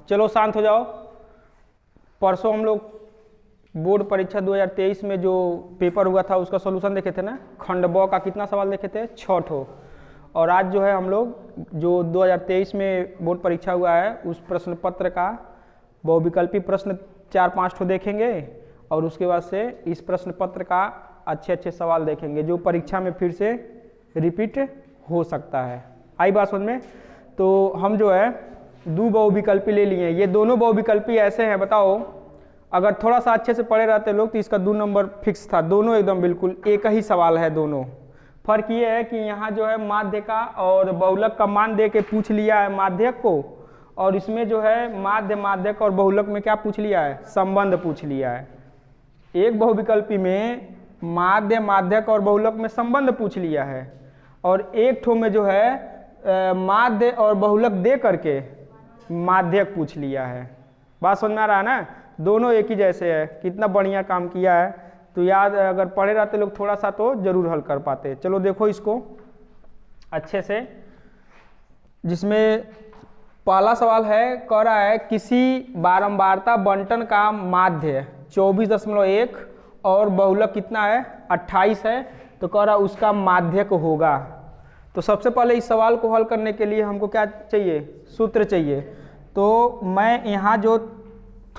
चलो शांत हो जाओ। परसों हम लोग बोर्ड परीक्षा 2023 में जो पेपर हुआ था उसका सॉल्यूशन देखे थे ना। खंड ब का कितना सवाल देखे थे? 6 ठो। और आज जो है हम लोग जो 2023 में बोर्ड परीक्षा हुआ है उस प्रश्न पत्र का बहुविकल्पी प्रश्न 4-5 ठो देखेंगे और उसके बाद से इस प्रश्न पत्र का अच्छे सवाल देखेंगे जो परीक्षा में फिर से रिपीट हो सकता है। आई बात समझ में? तो हम जो है 2 बहुविकल्पी ले लिए। ये दोनों बहुविकल्पी ऐसे हैं, बताओ अगर थोड़ा सा अच्छे से पढ़े रहते लोग तो इसका 2 नंबर फिक्स था। दोनों एकदम बिल्कुल एक ही सवाल है दोनों। फर्क ये है कि यहाँ जो है माध्य का और बहुलक का मान दे के पूछ लिया है माध्यक को, और इसमें जो है माध्य माध्यक और बहुलक में क्या पूछ लिया है? संबंध पूछ लिया है। एक बहुविकल्पी में माध्य माध्यक और बहुलक में संबंध पूछ लिया है और एक ठो में जो है माध्य और बहुलक दे करके माध्यक पूछ लिया है। बात समझ में आ रहा है ना? दोनों एक ही जैसे है। कितना बढ़िया काम किया है। तो याद अगर पढ़े रहते लोग थोड़ा सा तो जरूर हल कर पाते। चलो देखो इसको अच्छे से, जिसमें पहला सवाल है, कह रहा है किसी बारंबारता बंटन का माध्य 24.1 और बहुलक कितना है? 28 है। तो कह रहा उसका माध्यक होगा। तो सबसे पहले इस सवाल को हल करने के लिए हमको क्या चाहिए? सूत्र चाहिए। तो मैं यहाँ जो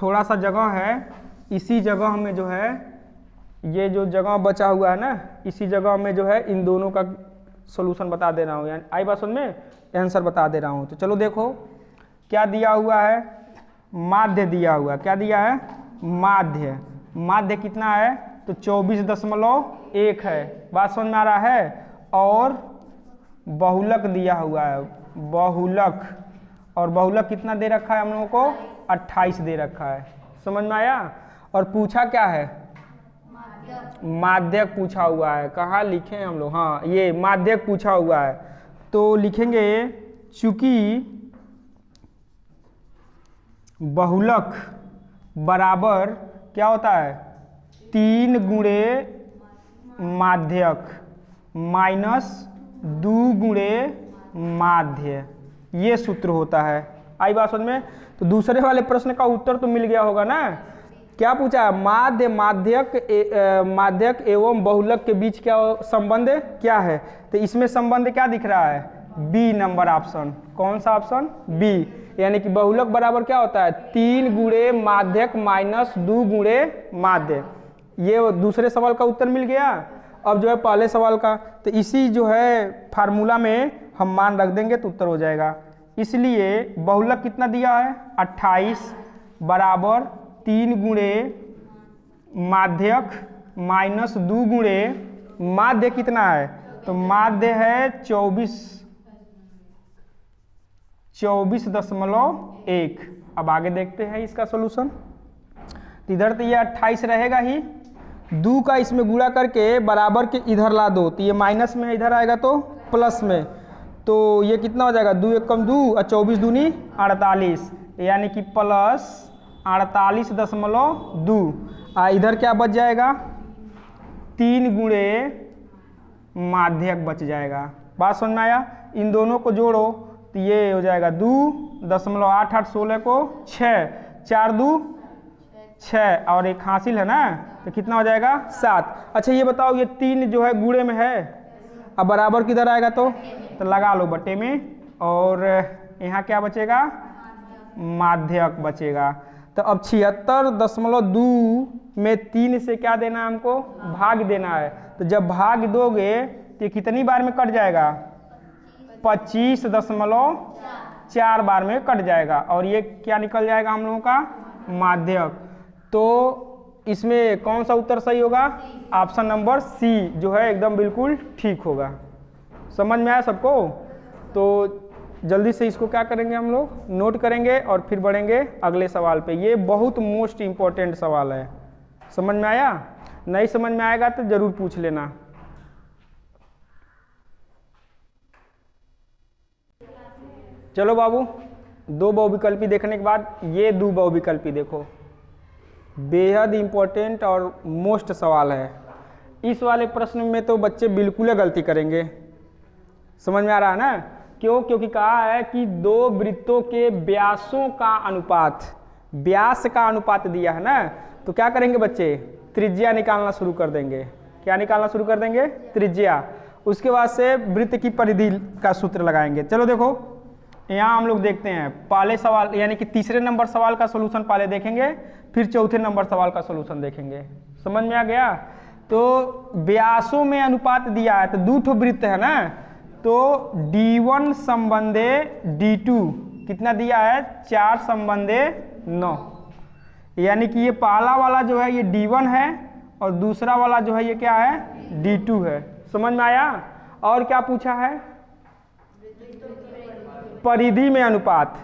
थोड़ा सा जगह है इसी जगह में जो है ये जो जगह बचा हुआ है ना, इसी जगह में जो है इन दोनों का सॉल्यूशन बता दे रहा हूँ। यानी आई बात समझ में? आंसर बता दे रहा हूँ। तो चलो देखो क्या दिया हुआ है? माध्य दिया हुआ। क्या दिया है? माध्य। माध्य कितना है? तो 24.1 है। बात समझ में आ रहा है? और बहुलक दिया हुआ है, बहुलक। और बहुलक कितना दे रखा है हम लोगों को? 28 दे रखा है। समझ में आया? और पूछा क्या है? माध्यक पूछा हुआ है। कहाँ लिखे हैं हम लोग? हाँ, ये माध्यक पूछा हुआ है। तो लिखेंगे चूंकि बहुलक बराबर क्या होता है? 3 गुणे माध्यक माइनस 2 गुणे माध्य, ये सूत्र होता है। आई बात समझ में? तो दूसरे वाले प्रश्न का उत्तर तो मिल गया होगा ना। क्या पूछा? माध्य माध्यक एवं बहुलक के बीच क्या संबंध क्या है? तो इसमें संबंध क्या दिख रहा है? B number option. कौन सा ऑप्शन? बी। यानी कि बहुलक बराबर क्या होता है? 3 गुणे माध्यक माइनस 2 गुणे माध्य। ये दूसरे सवाल का उत्तर मिल गया। अब जो है पहले सवाल का, तो इसी जो है फार्मूला में हम मान रख देंगे तो उत्तर हो जाएगा। इसलिए बहुलक कितना दिया है? 28 बराबर 3 गुणे माध्यक माइनस 2 गुणे माध्य कितना है? तो माध्य है 24.1। अब आगे देखते हैं इसका सॉल्यूशन। इधर तो ये 28 रहेगा ही, 2 का इसमें गुणा करके बराबर के इधर ला दो तो ये माइनस में है, इधर आएगा तो प्लस में। तो ये कितना हो जाएगा? 2 × 2 और 24 दूनी 48, यानी कि प्लस 48.2। इधर क्या बच जाएगा? 3 गुणे माध्यक बच जाएगा। बात समझ में आया? इन दोनों को जोड़ो तो ये हो जाएगा 2.88 16 को 6, 4 2 6 और एक हासिल है ना, तो कितना हो जाएगा? 7। अच्छा ये बताओ ये 3 जो है गुणे में है, अब बराबर किधर आएगा? तो लगा लो बट्टे में, और यहाँ क्या बचेगा? माध्यक बचेगा। तो अब 76.2 में 3 से क्या देना है हमको? भाग देना है। तो जब भाग दोगे तो कितनी बार में कट जाएगा? 25.4 बार में कट जाएगा। और ये क्या निकल जाएगा हम लोगों का? माध्यक। तो इसमें कौन सा उत्तर सही होगा? ऑप्शन नंबर सी जो है एकदम बिल्कुल ठीक होगा। समझ में आया सबको? तो जल्दी से इसको क्या करेंगे हम लोग? नोट करेंगे और फिर बढ़ेंगे अगले सवाल पे। ये बहुत मोस्ट इम्पोर्टेंट सवाल है। समझ में आया? नहीं समझ में आएगा तो जरूर पूछ लेना। चलो बाबू, 2 बहुविकल्पी देखने के बाद ये 2 बहुविकल्पी देखो, बेहद इम्पोर्टेंट और मोस्ट सवाल है। इस वाले प्रश्न में तो बच्चे बिल्कुल गलती करेंगे। समझ में आ रहा है ना? क्यों? क्योंकि कहा है कि दो वृत्तों के व्यासों का अनुपात, व्यास का अनुपात दिया है ना, तो क्या करेंगे बच्चे? त्रिज्या निकालना शुरू कर देंगे। क्या निकालना शुरू कर देंगे? त्रिज्या। उसके बाद से वृत्त की परिधि का सूत्र लगाएंगे। चलो देखो यहाँ हम लोग देखते हैं पहले सवाल, यानी कि तीसरे नंबर सवाल का सोल्यूशन पहले देखेंगे, फिर चौथे नंबर सवाल का सोल्यूशन देखेंगे। समझ में आ गया? तो व्यासों में अनुपात दिया है, तो दो ठो वृत्त है ना, तो D1 संबंधे D2 कितना दिया है? 4 संबंधे 9, यानी कि ये पहला वाला जो है ये D1 है और दूसरा वाला जो है ये क्या है? D2 है। समझ में आया? और क्या पूछा है? परिधि में अनुपात।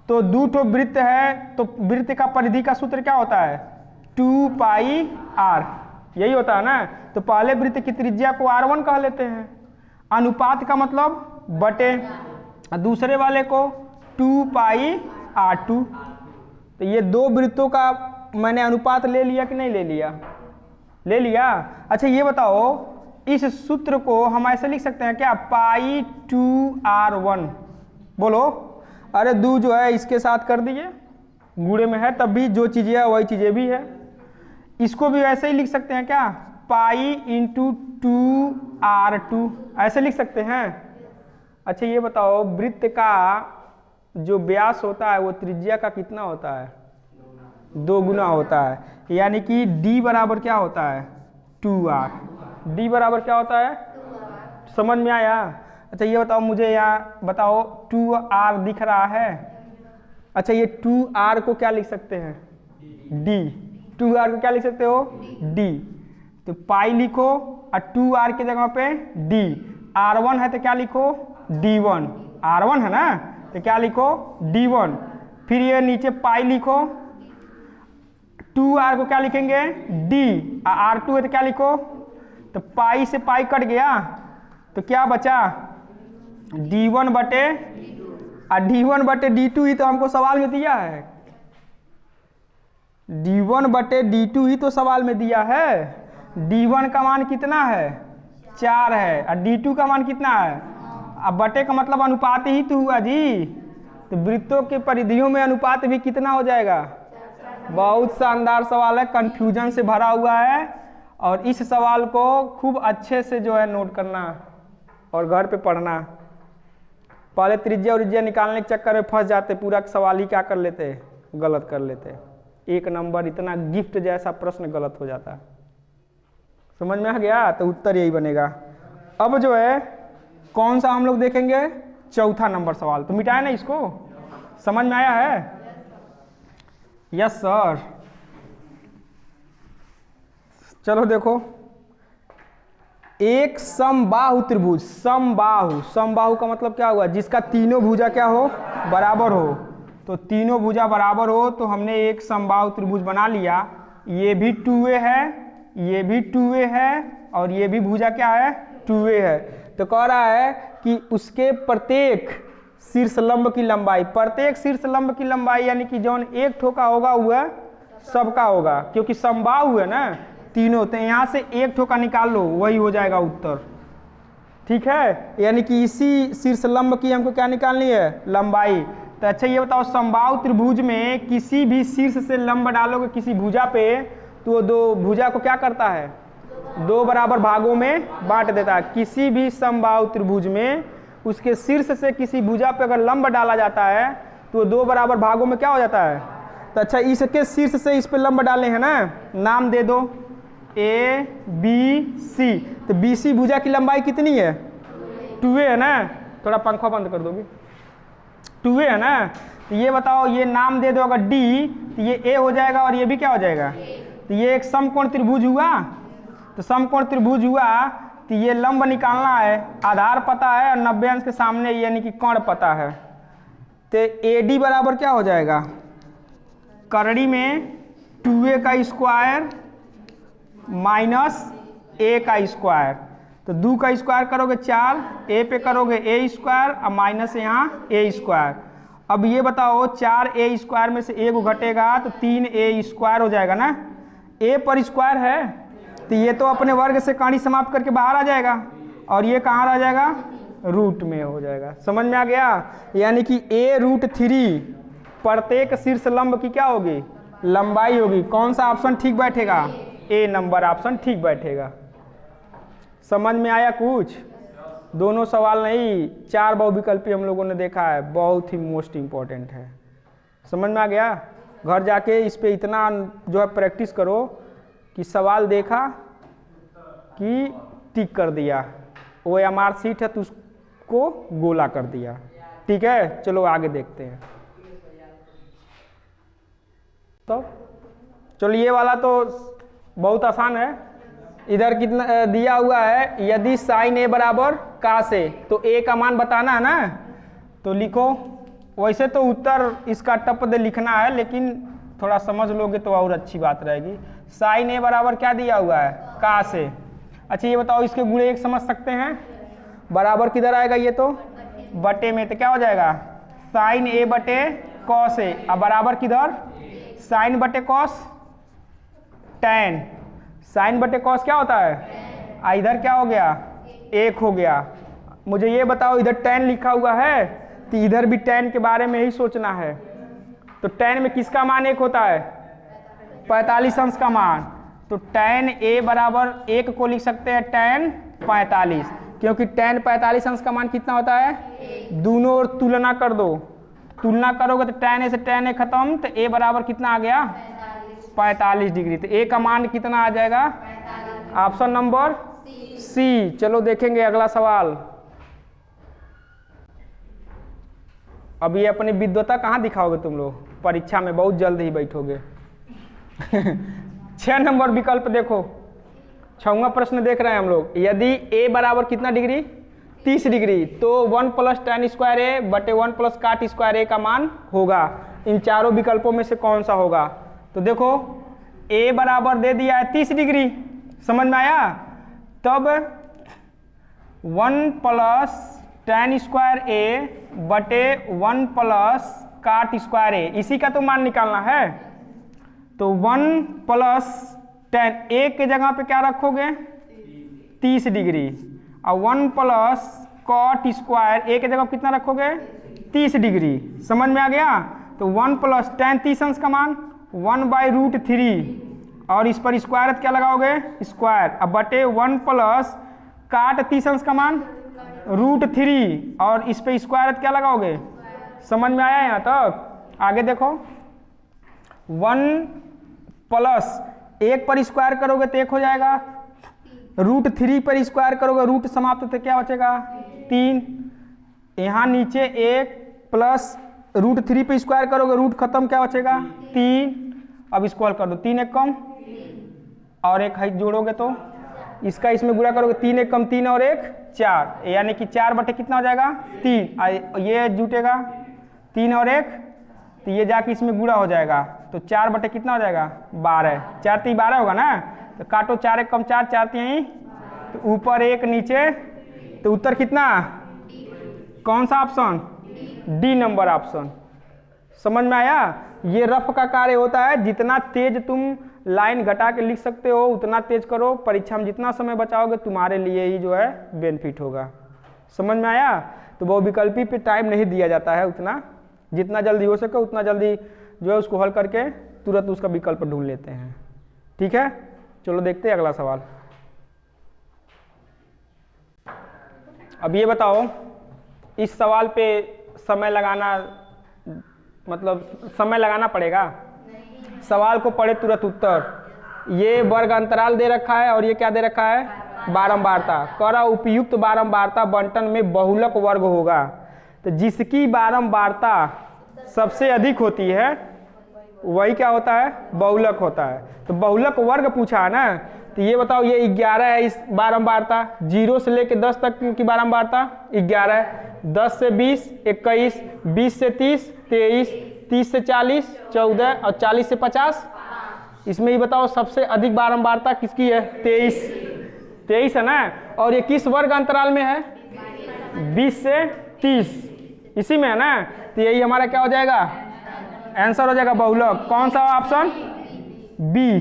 तो दो ठो वृत्त है, तो वृत्त का परिधि का सूत्र क्या होता है? 2πr, यही होता है ना। तो पहले वृत्त की त्रिज्या को R1 कह लेते हैं, अनुपात का मतलब बटे, दूसरे वाले को 2πr2। तो ये दो वृत्तों का मैंने अनुपात ले लिया कि नहीं ले लिया? ले लिया। अच्छा ये बताओ, इस सूत्र को हम ऐसे लिख सकते हैं क्या? π2r1। बोलो। अरे दो जो है इसके साथ कर दिए, गुणे में है तब भी जो चीजें है वही चीजें भी है। इसको भी ऐसे ही लिख सकते हैं क्या? पाई इंटू 2r2, ऐसे लिख सकते हैं। अच्छा ये बताओ, वृत्त का जो व्यास होता है वो त्रिज्या का कितना होता है? 2 गुना होता है, यानी कि d बराबर क्या होता है? 2r। d बराबर क्या होता है? समझ में आया? अच्छा ये बताओ मुझे, यहाँ बताओ 2r दिख रहा है। अच्छा ये 2r को क्या लिख सकते हैं? d। 2r को क्या लिख सकते हो? d। तो पाई लिखो और 2r के जगह पे d। r1 है तो क्या लिखो? d1। r1 है ना, तो क्या लिखो? d1। फिर ये नीचे पाई लिखो, 2r को क्या लिखेंगे? d। r2 है तो क्या लिखो? तो पाई से पाई कट गया, तो क्या बचा? d1 बटे d1 बटे d2 ही तो हमको सवाल में दिया है। d1 बटे d2 ही तो सवाल में दिया है। d1 का मान कितना है? 4 है, और d2 का मान कितना है? अब बटे का मतलब अनुपात ही तो हुआ जी। तो वृत्तों के परिधियों में अनुपात भी कितना हो जाएगा? बहुत शानदार सवाल है, कंफ्यूजन से भरा हुआ है, और इस सवाल को खूब अच्छे से जो है नोट करना और घर पे पढ़ना। पहले त्रिज्या और उज्ज्या निकालने के चक्कर में फंस जाते, पूरा सवाल ही क्या कर लेते? गलत कर लेते। 1 नंबर इतना गिफ्ट जैसा प्रश्न गलत हो जाता। समझ में आ गया? तो उत्तर यही बनेगा। अब जो है कौन सा हम लोग देखेंगे? चौथा नंबर सवाल। तो मिटाए ना इसको? समझ में आया है? Yes sir. चलो देखो, एक समबाहु त्रिभुज, समबाहु, समबाहु का मतलब क्या हुआ? जिसका तीनों भुजा क्या हो? बराबर हो। तो तीनों भुजा बराबर हो तो हमने एक समबाहु त्रिभुज बना लिया। ये भी 2a है, ये भी 2a है, और ये भी भुजा क्या है? 2a है। तो कह रहा है कि उसके प्रत्येक शीर्ष लंब की लंबाई, प्रत्येक शीर्ष लंब की लंबाई यानी कि जौन एक ठोका होगा वह सबका होगा, क्योंकि समबाहु है ना तीनों, तो यहाँ से एक ठोका निकाल लो, वही हो जाएगा उत्तर। ठीक है, यानी कि इसी शीर्ष लंब की हमको क्या निकालनी है? लंबाई। तो अच्छा ये बताओ, समबाहु त्रिभुज में किसी भी शीर्ष से लंब डालोगे किसी भुजा पे, तो दो भुजा को क्या करता है? 2 बराबर भागों में बांट देता है। किसी भी समबाहु त्रिभुज में उसके शीर्ष से किसी भुजा पे अगर लंब डाला जाता है तो 2 बराबर भागों में क्या हो जाता है? तो अच्छा इसके शीर्ष से इस पे लंब डाले हैं ना, नाम दे दो A B C। तो BC भुजा की लंबाई कितनी है? 2a है ना। थोड़ा पंखा बंद कर दोगे? 2a है ना। तो ये बताओ, ये नाम दे दो अगर D, तो ये A हो जाएगा और ये भी क्या हो जाएगा? तो ये एक समकोण त्रिभुज हुआ। तो समकोण त्रिभुज हुआ तो ये लंब निकालना है, आधार पता है और 90 अंश के सामने यानी कि कोण पता है। तो AD बराबर क्या हो जाएगा? करड़ी में 2a का स्क्वायर माइनस a का स्क्वायर। तो 2 का स्क्वायर करोगे 4, a पे करोगे a स्क्वायर और माइनस यहाँ a स्क्वायर। अब ये बताओ 4a स्क्वायर में से a को घटेगा तो 3a स्क्वायर हो जाएगा ना। a पर स्क्वायर है तो ये तो अपने वर्ग से कहानी समाप्त करके बाहर आ जाएगा, और ये कहाँ आ जाएगा? रूट में हो जाएगा। समझ में आ गया? यानी कि a√3 प्रत्येक शीर्ष लंब की क्या होगी? लंबाई होगी। कौन सा ऑप्शन ठीक बैठेगा? ए नंबर ऑप्शन ठीक बैठेगा। समझ में आया कुछ? दोनों सवाल नहीं, 4 बहुविकल्पी हम लोगों ने देखा है, बहुत ही मोस्ट इंपॉर्टेंट है। समझ में आ गया? घर जाके इस पे इतना जो है प्रैक्टिस करो कि सवाल देखा कि टिक कर दिया, OMR सीट है तो उसको गोला कर दिया। ठीक है, चलो आगे देखते हैं। तो चलो ये वाला तो बहुत आसान है। इधर कितना दिया हुआ है, यदि साइन ए बराबर cos ए, तो ए का मान बताना है ना, तो लिखो। वैसे तो उत्तर इसका टप दे लिखना है, लेकिन थोड़ा समझ लोगे तो और अच्छी बात रहेगी। साइन ए बराबर क्या दिया हुआ है? cos ए। अच्छा ये बताओ, इसके गुणे एक समझ सकते हैं? बराबर किधर आएगा? ये तो बटे में, तो क्या हो जाएगा? साइन ए बटे cos ए। अब बराबर किधर? साइन बटे cos tan। साइन बटे cos क्या होता है? इधर क्या हो गया? 1 हो गया। मुझे ये बताओ, इधर tan लिखा हुआ है तो इधर भी tan के बारे में ही सोचना है। तो tan में किसका मान 1 होता है? 45 अंश का मान। तो tan a बराबर 1 को लिख सकते हैं tan 45, क्योंकि tan 45 अंश का मान कितना होता है? दोनों ओर तुलना कर दो, तुलना करोगे तो tan a से tan a खत्म, तो a बराबर कितना आ गया? 45 डिग्री। तो a का मान कितना आ जाएगा? Option number C. चलो देखेंगे अगला सवाल। अब ये अपनी विद्वता कहाँ दिखाओगे तुम लोग? परीक्षा में बहुत जल्द ही बैठोगे। 6 नंबर विकल्प देखो, 6वां प्रश्न देख रहे हैं हम लोग। यदि a बराबर कितना डिग्री? 30 डिग्री, तो 1 + tan स्क्वायर ए बटे 1 + cot स्क्वायर ए का मान होगा। इन चारों विकल्पों में से कौन सा होगा? तो देखो a बराबर दे दिया है 30 डिग्री, समझ में आया? तब 1 + tan स्क्वायर ए बटे 1 + cot स्क्वायर ए, इसी का तो मान निकालना है। तो 1 + tan ए के जगह पे क्या रखोगे? 30 डिग्री। और 1 + cot स्क्वायर ए के जगह कितना रखोगे? 30 डिग्री। समझ में आ गया? तो 1 + tan 30 अंश का मान 1/√3, और इस पर स्क्वायर क्या लगाओगे? स्क्वायर। अब बटे 1 + cot 30 अंश का मान √3, और इस पे स्क्वायर क्या लगाओगे? समझ में आया यहाँ तक? आगे देखो, 1 + 1 पर स्क्वायर करोगे तो 1 हो जाएगा, √3 पर स्क्वायर करोगे, रूट समाप्त तो क्या बचेगा? 3। यहाँ नीचे 1 + √3 पे स्क्वायर करोगे, रूट खत्म, क्या बचेगा? 3। अब स्क्वायर कर दो, 3 1 कम और 1 हाइट जोड़ोगे तो इसका इसमें गुणा करोगे, 3 1 कम 3 और 1 4, यानी कि 4 बटे कितना हो जाएगा? 3। ये जुटेगा 3 और 1, तो ये जाके इसमें गुणा हो जाएगा, तो 4 बटे कितना हो जाएगा? 12। 4 3 12 होगा ना, तो काटो 4 1 कम 4, 4 3, तो ऊपर 1 नीचे, तो उत्तर कितना? कौन सा ऑप्शन? D number option. समझ में आया? ये रफ का कार्य होता है, जितना तेज तुम लाइन घटा के लिख सकते हो उतना तेज करो। परीक्षा में जितना समय बचाओगे तुम्हारे लिए ही जो है बेनिफिट होगा। समझ में आया? तो बहुविकल्पी पे टाइम नहीं दिया जाता है उतना, जितना जल्दी हो सके उतना जल्दी जो है उसको हल करके तुरंत उसका विकल्प ढूंढ लेते हैं। ठीक है, चलो देखते हैं अगला सवाल। अब ये बताओ, इस सवाल पे समय लगाना, मतलब समय लगाना पड़ेगा? सवाल को पढ़े तुरंत उत्तर। ये वर्ग अंतराल दे रखा है और ये क्या दे रखा है? बारंबारता। करा उपयुक्त बारंबारता बंटन में बहुलक वर्ग होगा। तो जिसकी बारंबारता सबसे अधिक होती है वही क्या होता है? बहुलक होता है। तो बहुलक वर्ग पूछा है ना, तो ये बताओ, ये 11 है इस बारंबारता, 0 से लेकर 10 तक की बारंबारता 11 है, 10 से 20 21, 20 से 30 23, 30 से 40 14 और 40 से 50। इसमें ये बताओ सबसे अधिक बारंबारता किसकी है? 23 है ना। और ये किस वर्ग अंतराल में है? 20 से 30, इसी में है ना। तो यही हमारा क्या हो जाएगा? आंसर हो जाएगा बहुलक। कौन सा ऑप्शन? बी,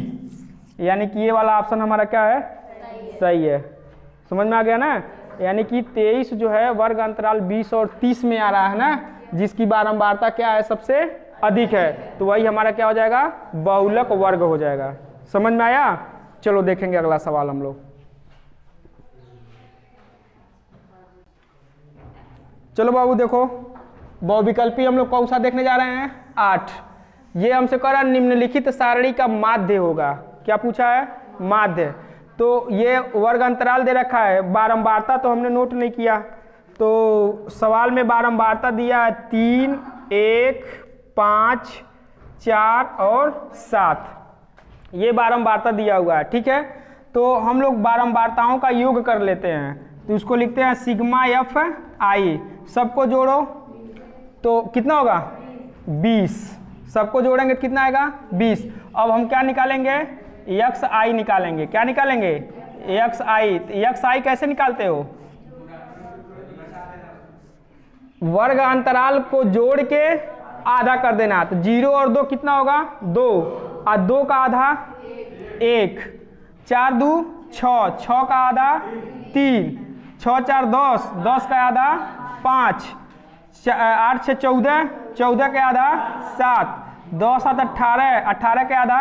यानी कि ये वाला ऑप्शन हमारा क्या है? सही है। समझ में आ गया ना? यानी कि 23 जो है वर्ग अंतराल 20 और 30 में आ रहा है ना, जिसकी बारंबारता क्या है, सबसे अधिक है, तो वही हमारा क्या हो जाएगा, बहुलक वर्ग हो जाएगा। समझ में आया? चलो देखेंगे अगला सवाल हम लोग। चलो बाबू देखो, बहुविकल्पी हम लोग कौन सा देखने जा रहे हैं, 8। ये हमसे कह रहा है निम्नलिखित सारणी का माध्य होगा। क्या पूछा है, माध्य। तो ये वर्ग अंतराल दे रखा है, बारंबारता तो हमने नोट नहीं किया, तो सवाल में बारंबारता दिया है 3, 1, 5, 4 और 7, ये बारंबारता दिया हुआ है। ठीक है, तो हम लोग बारंबारताओं का योग कर लेते हैं, तो इसको लिखते हैं सिग्मा एफ आई, सबको जोड़ो तो कितना होगा, 20, सबको जोड़ेंगे कितना आएगा, 20। अब हम क्या निकालेंगे, एक्स आई निकालेंगे। क्या निकालेंगे, एक्स आई। एक्स आई कैसे निकालते हो, वर्ग अंतराल को जोड़ के आधा कर देना, तो 0 और 2 कितना होगा, 2, और 2 का आधा 1, 4 2 6, 6 का आधा 3, 6 4 10, 10 का आधा 5, 8 6 14, 14 के आधा 7, 10 7 18, 18 के आधा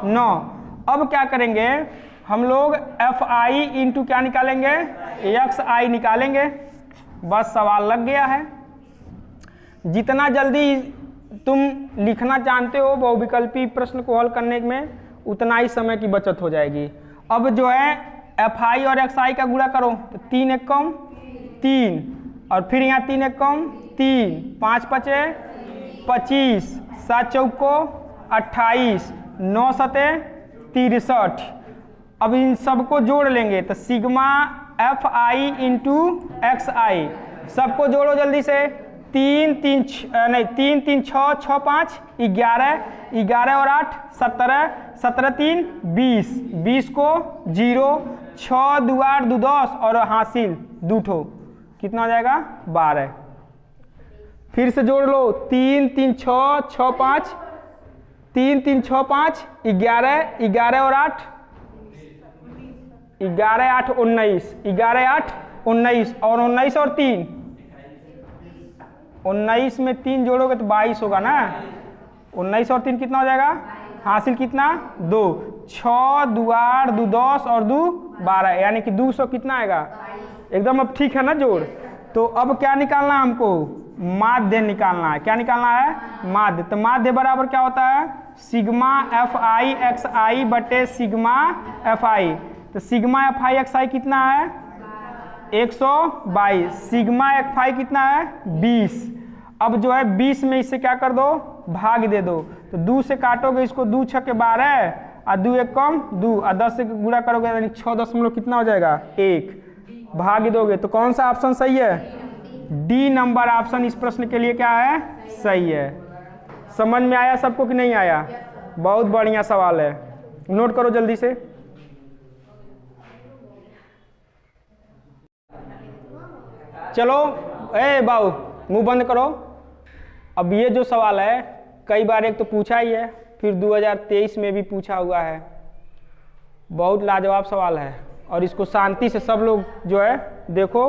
9। अब क्या करेंगे हम लोग, एफ आई इंटू क्या निकालेंगे, एक्स आई निकालेंगे। बस सवाल लग गया है। जितना जल्दी तुम लिखना जानते हो बहुविकल्पी प्रश्न को हल करने में, उतना ही समय की बचत हो जाएगी। अब जो है एफ आई और एक्स आई का गुणा करो, तो 3 1 कम 3, और फिर यहाँ 3 1 कम 3, 5 5 25, 7 चौको 28, 9 7 63। अब इन सबको जोड़ लेंगे, तो sigma F I into X I, सबको जोड़ो जल्दी से। 3 3 3 3 6 6 5 11, 11 और 8 17, 17 3 20, 20 को 0, 6 2 8 2 10 और हासिल 2 ठो, कितना हो जाएगा, 12। फिर से जोड़ लो, 3 3 6 6 5, 3 3 6 5 11, 11 और 8 11 8 19, 11 8 19 और 19 और 3, 19 में 3 जोड़ोगे तो 22 होगा ना, 19 और 3 कितना हो जाएगा, हासिल कितना, 2, 6 2 8 2 10 और 2 12, यानी कि 200 कितना आएगा, एकदम अब ठीक है ना जोड़। तो अब क्या निकालना है हमको, माध्य निकालना है। क्या निकालना है, माध्य। तो माध्य बराबर क्या होता है, सिग्मा एफ आई एक्स आई बटे सिग्मा एफ आई। तो सिग्मा एफ आई एक्स आई कितना है, 122, सिग्मा एफ आई कितना है, 20। अब जो है 20 में इससे क्या कर दो, भाग दे दो, तो 2 से काटोगे इसको, 2 6 के 12, और 2 1 कम 2, और 10 से गुणा करोगे यानी 6 दशमलव कितना हो जाएगा, 1, भाग दोगे। तो कौन सा ऑप्शन सही है, डी नंबर ऑप्शन इस प्रश्न के लिए क्या है, सही है। समझ में आया सबको कि नहीं आया, बहुत बढ़िया सवाल है, नोट करो जल्दी से। चलो ए बाबू मुंह बंद करो। अब ये जो सवाल है कई बार एक तो पूछा ही है, फिर 2023 में भी पूछा हुआ है, बहुत लाजवाब सवाल है, और इसको शांति से सब लोग जो है देखो,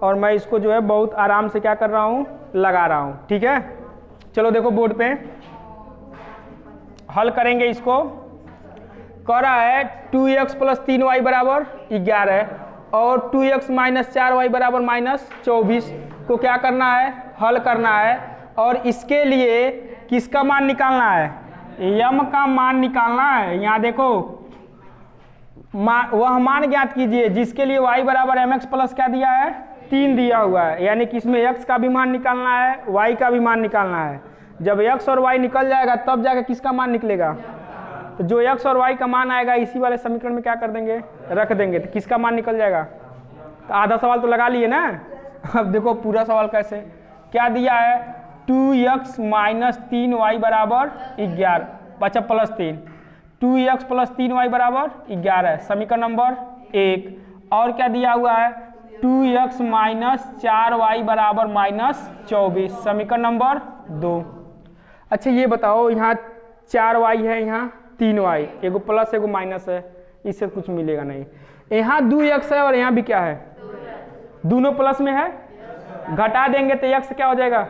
और मैं इसको जो है बहुत आराम से क्या कर रहा हूँ, लगा रहा हूँ। ठीक है, चलो देखो बोर्ड पे हल करेंगे इसको। कह रहा है 2x प्लस 3y बराबर 11 और 2x माइनस 4y बराबर माइनस 24 को क्या करना है, हल करना है, और इसके लिए किसका मान निकालना है, यम का मान निकालना है। यहाँ देखो वह मान ज्ञात कीजिए जिसके लिए y बराबर mx प्लस क्या दिया है, 3 दिया हुआ है, यानी कि इसमें x का भी मान निकालना है, y का भी मान निकालना है। जब x और y निकल जाएगा तब जाकर किसका मान निकलेगा, तो जो x और y का मान आएगा इसी वाले समीकरण में क्या कर देंगे, रख देंगे, तो किसका मान निकल जाएगा। तो आधा सवाल तो लगा लिए ना। अब देखो पूरा सवाल कैसे, क्या दिया है, 2x माइनस 3y बराबर 11, बचा प्लस 3, 2x प्लस 3y बराबर 11, समीकरण नंबर 1। और क्या दिया हुआ है, 2x माइनस 4y बराबर माइनस 24, समीकरण नंबर 2। अच्छा ये बताओ, यहाँ 4y है, यहाँ 3y, एगो प्लस एगो माइनस है, इससे कुछ मिलेगा नहीं। यहाँ 2x है और यहाँ भी क्या है, दोनों प्लस में है, घटा देंगे तो x क्या हो जाएगा,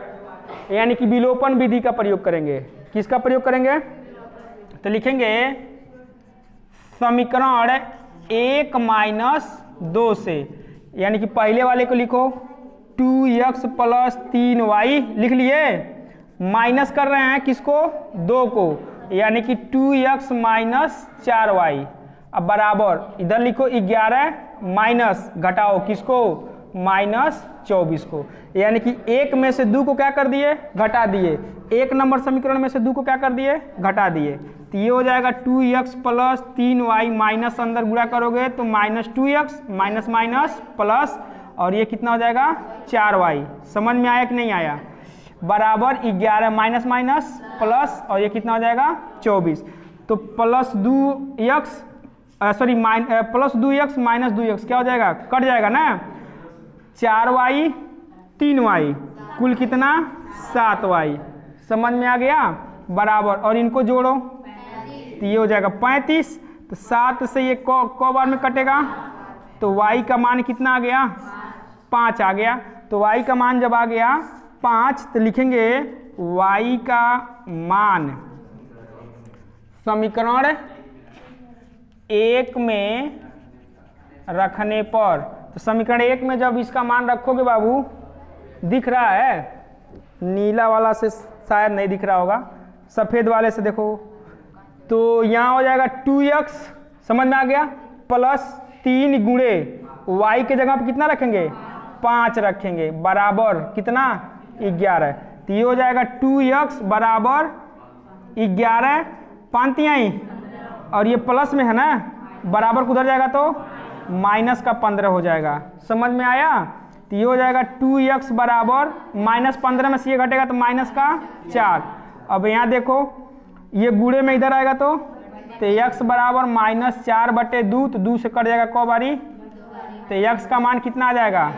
यानी कि विलोपन विधि का प्रयोग करेंगे। किसका प्रयोग करेंगे, तो लिखेंगे समीकरण 1 - 2 से, यानी कि पहले वाले को लिखो 2x + 3y लिख लिए, माइनस कर रहे हैं किसको, 2 को, यानी कि 2x - 4y। अब बराबर इधर लिखो 11 माइनस घटाओ किसको, -24 को, यानी कि 1 में से 2 को क्या कर दिए, घटा दिए। 1 नंबर समीकरण में से 2 को क्या कर दिए, घटा दिए। तो ये हो जाएगा 2x + 3y माइनस अंदर गुणा करोगे तो -2x माइनस माइनस प्लस, और ये कितना हो जाएगा 4y। समझ में आया कि नहीं आया, बराबर 11 माइनस माइनस प्लस, और ये कितना हो जाएगा 24। तो +2x माइनस 2x क्या हो जाएगा, कट जाएगा ना, 4y 3y कुल कितना 7y। समझ में आ गया, बराबर, और इनको जोड़ो तो ये हो जाएगा 35। तो 7 से ये को बार में कटेगा, तो y का मान कितना आ गया, 5 आ गया। तो y का मान जब आ गया 5 तो लिखेंगे y का मान समीकरण 1 में रखने पर, तो समीकरण 1 में जब इसका मान रखोगे बाबू, दिख रहा है, नीला वाला से शायद नहीं दिख रहा होगा, सफ़ेद वाले से देखो, तो यहाँ हो जाएगा 2x, समझ में आ गया, +3 गुणे y के जगह पे कितना रखेंगे, 5 रखेंगे, बराबर कितना 11। तो ये हो जाएगा 2x बराबर 11 5 और ये प्लस में है ना, बराबर उधर जाएगा तो माइनस का 15 हो जाएगा। समझ में आया, तो ये हो जाएगा 2x बराबर -15 में से ये घटेगा तो माइनस का 4। अब यहाँ देखो ये गुणे में इधर आएगा तो x बराबर -4/2, तो 2 से कट जाएगा क बारी, तो x का मान कितना आ जाएगा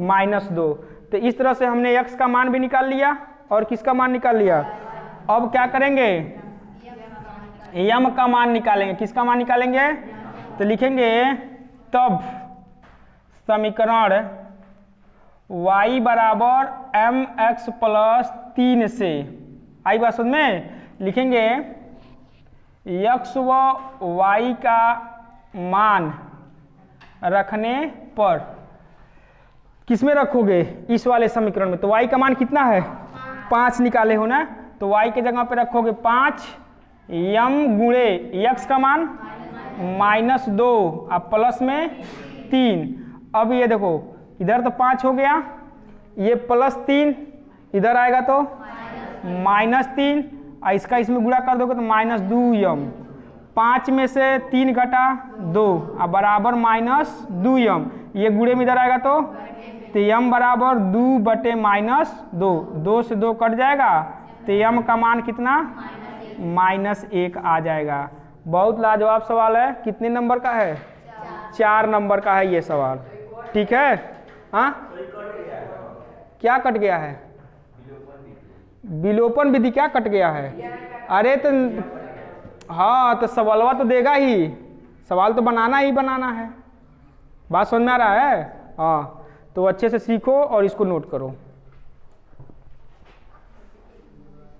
-2। तो इस तरह से हमने x का मान भी निकाल लिया और किसका मान निकाल लिया। अब क्या करेंगे, m का मान निकालेंगे। किसका मान निकालेंगे, तो लिखेंगे तब समीकरण y बराबर mx + 3 से, आई बात समझ में, लिखेंगे x व y का मान रखने पर, किसमें रखोगे, इस वाले समीकरण में। तो y का मान कितना है 5 निकाले हो ना, तो y के जगह पे रखोगे 5 m गुणे x का मान -2 अब प्लस में 3। अब ये देखो इधर तो 5 हो गया, ये +3 इधर आएगा तो -3, और इसका इसमें गुणा कर दोगे तो -2m, 5 में से 3 घटा 2 अब बराबर -2m, ये गुणे में इधर आएगा तो m बराबर 2/-2, 2 से 2 कट जाएगा, तो m का मान कितना -1 आ जाएगा। बहुत लाजवाब सवाल है। कितने नंबर का है, 4 नंबर का है ये सवाल, ठीक है। हाँ क्या कट गया है, विलोपन विधि क्या कट गया है, अरे तो हाँ तो सवालवा तो देगा ही, सवाल तो बनाना ही बनाना है। बात समझ में आ रहा है, हाँ तो अच्छे से सीखो और इसको नोट करो।